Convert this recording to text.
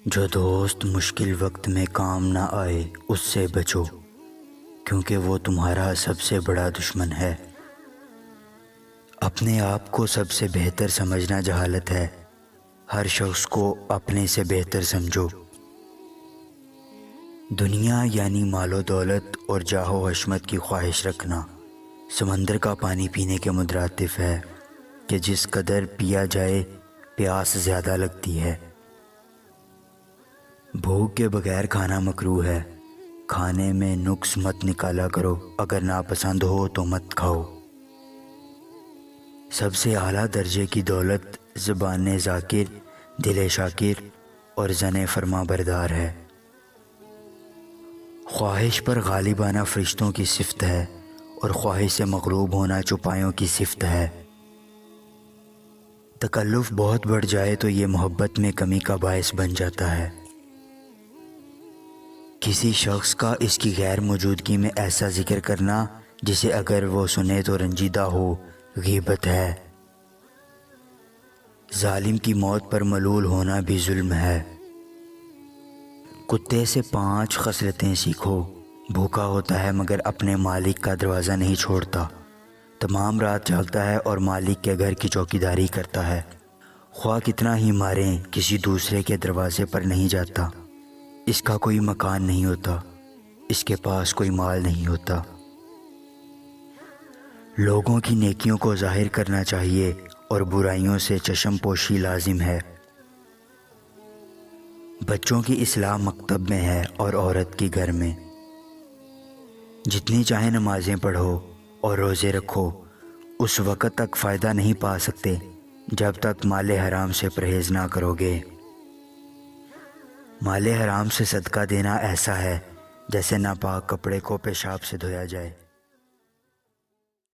جو دوست مشکل وقت میں کام نہ آئے اس سے بچو، کیونکہ وہ تمہارا سب سے بڑا دشمن ہے۔ اپنے آپ کو سب سے بہتر سمجھنا جہالت ہے۔ ہر شخص کو اپنے سے بہتر سمجھو۔ دنیا یعنی مال و دولت اور جاہ و حشمت کی خواہش رکھنا سمندر کا پانی پینے کے مترادف ہے کہ جس قدر پیا جائے پیاس زیادہ لگتی ہے۔ بھوک کے بغیر کھانا مکروہ ہے۔ کھانے میں نقص مت نکالا کرو، اگر ناپسند ہو تو مت کھاؤ۔ سب سے اعلیٰ درجے کی دولت زبان ذاکر، دل شاکر اور زن فرما بردار ہے۔ خواہش پر غالب آنا فرشتوں کی صفت ہے، اور خواہش سے مغلوب ہونا چوپایوں کی صفت ہے۔ تکلف بہت بڑھ جائے تو یہ محبت میں کمی کا باعث بن جاتا ہے۔ کسی شخص کا اس کی غیر موجودگی میں ایسا ذکر کرنا جسے اگر وہ سنے تو رنجیدہ ہو، غیبت ہے۔ ظالم کی موت پر ملول ہونا بھی ظلم ہے۔ کتے سے 5 خصلتیں سیکھو۔ بھوکا ہوتا ہے مگر اپنے مالک کا دروازہ نہیں چھوڑتا، تمام رات جاگتا ہے اور مالک کے گھر کی چوکیداری کرتا ہے۔ خواہ کتنا ہی ماریں کسی دوسرے کے دروازے پر نہیں جاتا۔ اس کا کوئی مکان نہیں ہوتا، اس کے پاس کوئی مال نہیں ہوتا۔ لوگوں کی نیکیوں کو ظاہر کرنا چاہیے اور برائیوں سے چشم پوشی لازم ہے۔ بچوں کی اصلاح مکتب میں ہے اور عورت کی گھر میں۔ جتنی چاہے نمازیں پڑھو اور روزے رکھو، اس وقت تک فائدہ نہیں پا سکتے جب تک مال حرام سے پرہیز نہ کرو گے۔ مال حرام سے صدقہ دینا ایسا ہے جیسے ناپاک کپڑے کو پیشاب سے دھویا جائے۔